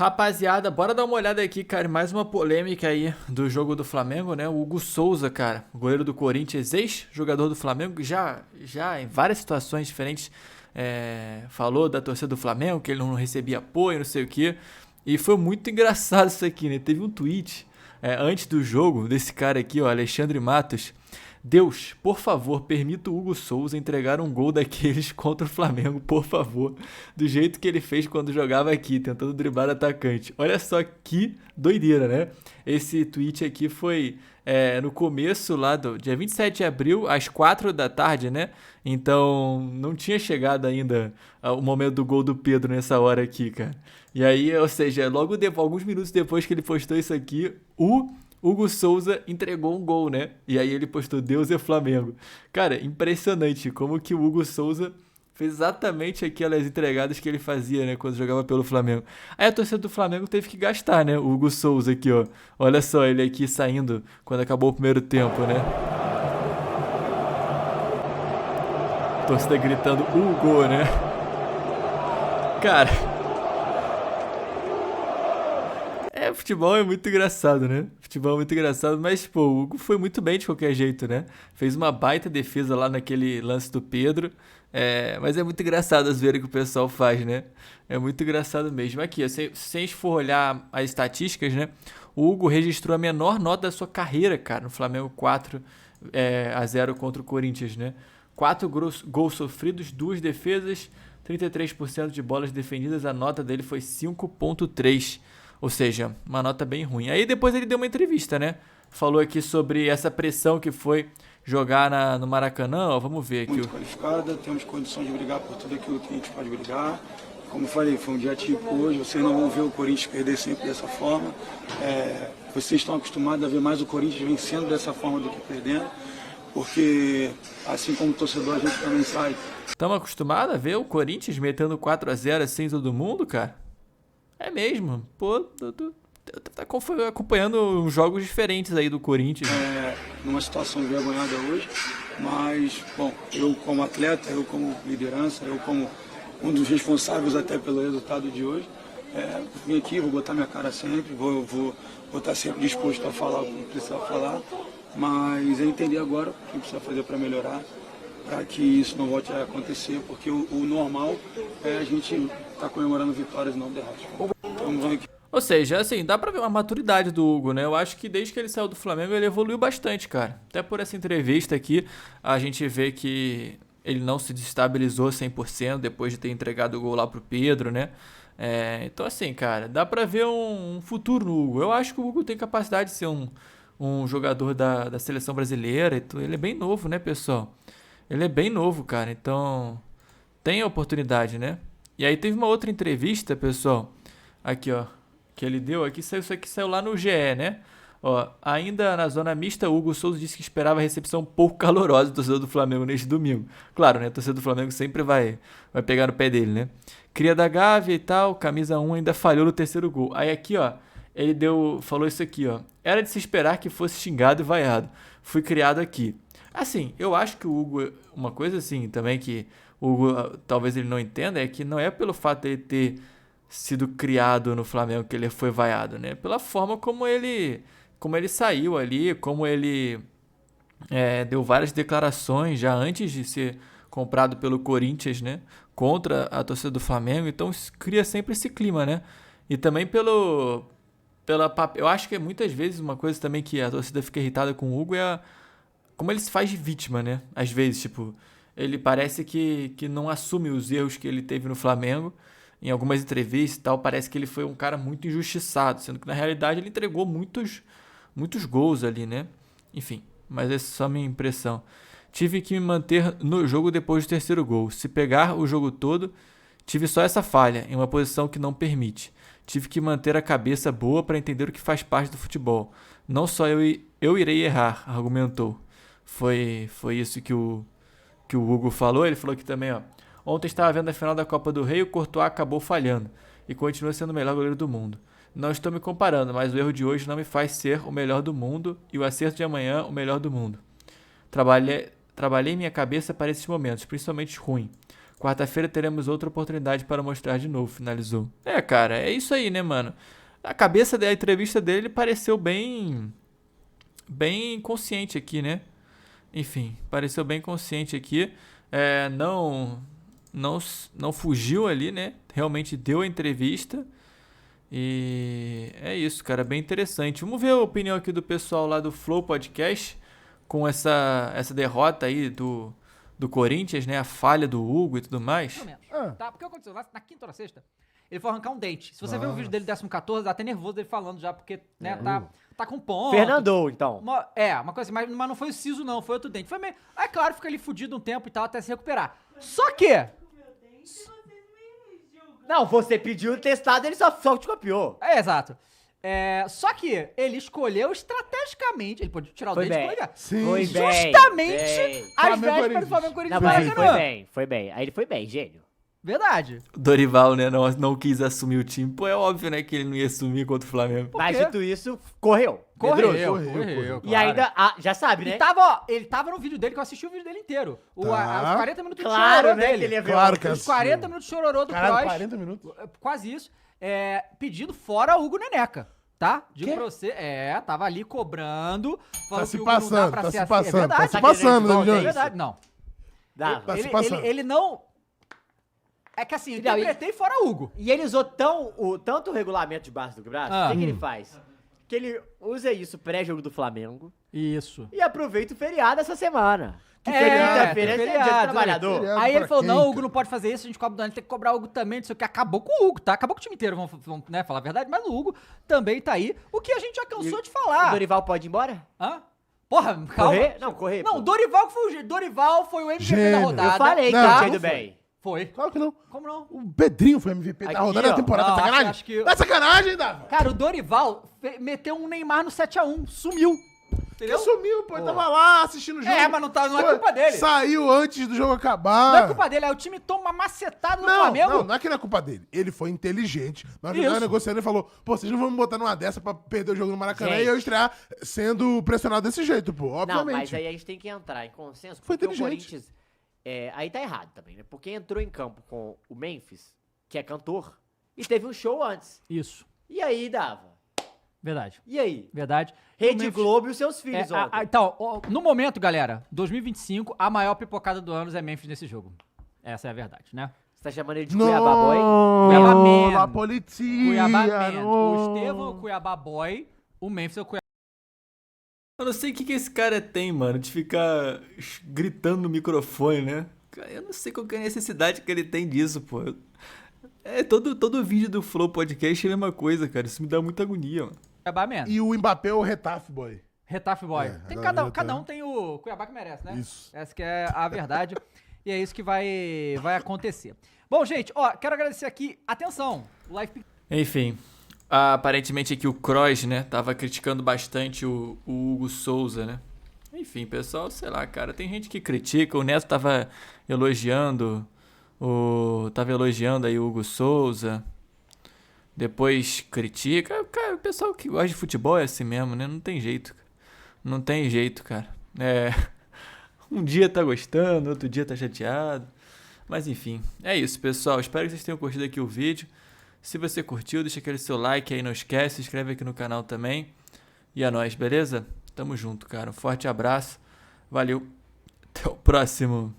Rapaziada, bora dar uma olhada aqui, cara, em mais uma polêmica aí do jogo do Flamengo, né? O Hugo Souza, cara, goleiro do Corinthians, ex-jogador do Flamengo, já em várias situações diferentes falou da torcida do Flamengo, que ele não recebia apoio, não sei o quê. E foi muito engraçado isso aqui, né? Teve um tweet antes do jogo desse cara aqui, ó, Alexandre Matos. Deus, por favor, permita o Hugo Souza entregar um gol daqueles contra o Flamengo, por favor. Do jeito que ele fez quando jogava aqui, tentando driblar o atacante. Olha só que doideira, né? Esse tweet aqui foi no começo lá do dia 27 de abril, às 4 da tarde, né? Então não tinha chegado ainda o momento do gol do Pedro nessa hora aqui, cara. E aí, ou seja, alguns minutos depois que ele postou isso aqui, o Hugo Souza entregou um gol, né? E aí ele postou Deus é Flamengo. Cara, impressionante como que o Hugo Souza fez exatamente aquelas entregadas que ele fazia, né? Quando jogava pelo Flamengo. Aí a torcida do Flamengo teve que gastar, né? O Hugo Souza aqui, ó. Olha só, ele aqui saindo quando acabou o primeiro tempo, né? A torcida gritando Hugo, né? Cara, futebol é muito engraçado, né? Futebol é muito engraçado, mas, pô, o Hugo foi muito bem de qualquer jeito, né? Fez uma baita defesa lá naquele lance do Pedro. Mas é muito engraçado as vezes que o pessoal faz, né? É muito engraçado mesmo. Aqui, se a gente for olhar as estatísticas, né? O Hugo registrou a menor nota da sua carreira, cara, no Flamengo 4-0 contra o Corinthians, né? 4 gols sofridos, 2 defesas, 33% de bolas defendidas. A nota dele foi 5,3. Ou seja, uma nota bem ruim. Aí depois ele deu uma entrevista, né? Falou aqui sobre essa pressão que foi jogar no Maracanã. Ó, vamos ver aqui. Muito qualificada, temos condições de brigar por tudo aquilo que a gente pode brigar. Como eu falei, foi um dia típico hoje, vocês não vão ver o Corinthians perder sempre dessa forma. Vocês estão acostumados a ver mais o Corinthians vencendo dessa forma do que perdendo, porque assim como torcedor a gente também sai. Estamos acostumados a ver o Corinthians metendo 4-0 assim todo mundo, cara? É mesmo. Pô, tu tá acompanhando jogos diferentes aí do Corinthians. Numa situação envergonhada hoje, mas, bom, eu como atleta, eu como liderança, eu como um dos responsáveis até pelo resultado de hoje, vim aqui, vou botar minha cara sempre, vou estar sempre disposto a falar o que precisar falar, mas é entender agora o que precisa fazer para melhorar, para que isso não volte a acontecer, porque o normal é a gente estar comemorando vitórias e não derrotas. Ou seja, assim, dá pra ver uma maturidade do Hugo, né? Eu acho que desde que ele saiu do Flamengo ele evoluiu bastante, cara. Até por essa entrevista aqui, a gente vê que ele não se desestabilizou 100% depois de ter entregado o gol lá pro Pedro, né? Então, assim, cara, dá pra ver um futuro no Hugo. Eu acho que o Hugo tem capacidade de ser um jogador da seleção brasileira. Ele é bem novo, né, pessoal? Ele é bem novo, cara. Então, tem a oportunidade, né? E aí teve uma outra entrevista, pessoal. Aqui, ó, que ele deu aqui, isso aqui saiu lá no GE, né? Ó, ainda na zona mista, Hugo Souza disse que esperava a recepção um pouco calorosa do torcedor do Flamengo neste domingo. Claro, né? O torcedor do Flamengo sempre vai pegar no pé dele, né? Cria da Gávea e tal, camisa 1 ainda falhou no terceiro gol. Aí aqui, ó, ele falou isso aqui, ó. Era de se esperar que fosse xingado e vaiado. Fui criado aqui. Assim, eu acho que o Hugo, uma coisa assim também que o Hugo talvez ele não entenda, é que não é pelo fato de ele ter sido criado no Flamengo que ele foi vaiado, né? Pela forma como ele saiu ali, como ele deu várias declarações já antes de ser comprado pelo Corinthians, né? Contra a torcida do Flamengo, então cria sempre esse clima, né? E também eu acho que muitas vezes uma coisa também que a torcida fica irritada com o Hugo como ele se faz de vítima, né? Às vezes, tipo, ele parece que não assume os erros que ele teve no Flamengo. Em algumas entrevistas e tal, parece que ele foi um cara muito injustiçado, sendo que na realidade ele entregou muitos gols ali, né? Enfim, mas essa é só a minha impressão. Tive que me manter no jogo depois do terceiro gol. Se pegar o jogo todo, tive só essa falha, em uma posição que não permite. Tive que manter a cabeça boa para entender o que faz parte do futebol. Não só eu irei errar, argumentou. Foi isso que o Hugo falou. Ele falou que também, ó. Ontem estava vendo a final da Copa do Rei e o Courtois acabou falhando e continua sendo o melhor goleiro do mundo. Não estou me comparando, mas o erro de hoje não me faz ser o melhor do mundo e o acerto de amanhã o melhor do mundo. Trabalhei minha cabeça para esses momentos, principalmente ruim. Quarta-feira teremos outra oportunidade para mostrar de novo, finalizou. Cara, é isso aí, né, mano? A cabeça da entrevista dele pareceu bem consciente aqui, né? Enfim, pareceu bem consciente aqui. Não fugiu ali, né? Realmente deu a entrevista. E é isso, cara, bem interessante. Vamos ver a opinião aqui do pessoal lá do Flow Podcast com essa derrota aí do Corinthians, né? A falha do Hugo e tudo mais. Mais ou menos. Tá, porque aconteceu na quinta ou na sexta, ele foi arrancar um dente. Se você ver o vídeo dele 14, dá até nervoso dele falando já, porque, né, tá com ponto. Fernandou, então. Uma coisa assim, mas não foi o siso não, foi outro dente. Foi meio... claro, fica ali fudido um tempo e tal, até se recuperar. Só que... Não, você pediu o testado, ele só te copiou. Exato. Só que ele escolheu estrategicamente, ele pode tirar o dente e escolher. Sim. Foi Justamente bem. às vésperas do Flamengo Corinthians. Não, mas foi bem. Aí ele foi bem, gênio. Verdade. Dorival, né, não quis assumir o time. Pô, é óbvio, né, que ele não ia assumir contra o Flamengo. Mas dito isso, correu. Correu. E Claro. ainda, já sabe, né? Ele tava no vídeo dele, que eu assisti o vídeo dele inteiro. Os 40 minutos de Claro, chororô né, dele. que ele ia ver Claro que Os 40 minutos de chororô do Caralho, Kroos. 40 minutos. Quase isso. Pedindo fora Hugo Neneca. Tá? Digo pra você. Tava ali cobrando. Falando se que o Hugo não dá passando, pra tá ser se assim. passando, É verdade. tá se passando, né, É Milhões? verdade, não. Dava. Tá se passando. Ele não... É que assim, eu Não, interpretei fora Hugo. E ele usou tanto o regulamento de baixo do braço, o que ele faz? Que ele usa isso pré-jogo do Flamengo Isso. e aproveita o feriado essa semana. Que feriado? quinta-feira é dia do Feriado, trabalhador. feriado. Aí ele pra falou, quem, não, o Hugo cara? não pode fazer isso, a gente cobra do ano, tem que cobrar o Hugo também, não sei o que. Acabou com o Hugo, tá? Acabou com o time inteiro, vamos né, falar a verdade, mas o Hugo também tá aí. O que a gente já cansou de O falar. Dorival pode ir embora? Hã? Porra, calma. Correr? Não, correr. Não, pô. Dorival foi o MVP da Gênio. rodada. Eu falei que Não, tinha não ido foi. bem. Foi. Claro que não. Como não? O Pedrinho foi MVP da Aqui, rodada da ó. temporada. Não, Tá sacanagem? acho que- Tá sacanagem, Dava. Cara, o Dorival meteu um Neymar no 7x1, sumiu. Ele Entendeu? sumiu, pô. Ele tava lá assistindo o jogo. Mas não é Pô, culpa dele. Saiu antes do jogo acabar. Não é culpa dele, aí o time toma uma macetada no Flamengo. Não é que não é culpa dele. Ele foi inteligente. Na hora que Isso. ele negociando, ele falou, pô, vocês não vão me botar numa dessa pra perder o jogo no Maracanã Gente. e eu estrear sendo pressionado desse jeito, pô. Obviamente. Não, mas aí a gente tem que entrar em consenso, Foi porque o inteligente. Corinthians... aí tá errado também, né? Porque entrou em campo com o Memphis, que é cantor, e teve um show antes. Isso, E aí, Dava? verdade. E aí? Verdade. Rede Realmente- Globo e os seus filhos ontem. Então, no momento, galera, 2025, a maior pipocada do ano é Memphis nesse jogo. Essa é a verdade, né? Você tá chamando ele de Não, Cuiabá Boy? Cuiabá Man. La policia. Cuiabá Man. não. O Estevão é o Cuiabá Boy, o Memphis é o Cuiabá. Eu não sei o que esse cara tem, mano, de ficar gritando no microfone, né? Eu não sei qual que é a necessidade que ele tem disso, pô. Todo vídeo do Flow Podcast é a mesma coisa, cara. Isso me dá muita agonia, mano. Cuiabá Man. E o Mbappé é o Retaf Boy. Retaf Boy. É, Cada um tem o Cuiabá que merece, né? Isso. Essa que é a verdade. E é isso que vai acontecer. Bom, gente, quero agradecer aqui. Atenção, o Live Enfim, aparentemente aqui o Kroos, né, tava criticando bastante o Hugo Souza, né? Enfim, pessoal, sei lá, cara, tem gente que critica, o Neto tava elogiando aí o Hugo Souza, depois critica, cara, o pessoal que gosta de futebol é assim mesmo, né? Não tem jeito, cara. Não tem jeito, cara. Um dia tá gostando, outro dia tá chateado. Mas enfim, é isso, pessoal. Espero que vocês tenham curtido aqui o vídeo. Se você curtiu, deixa aquele seu like aí, não esquece. Se inscreve aqui no canal também. E é nóis, beleza? Tamo junto, cara. Um forte abraço. Valeu. Até o próximo.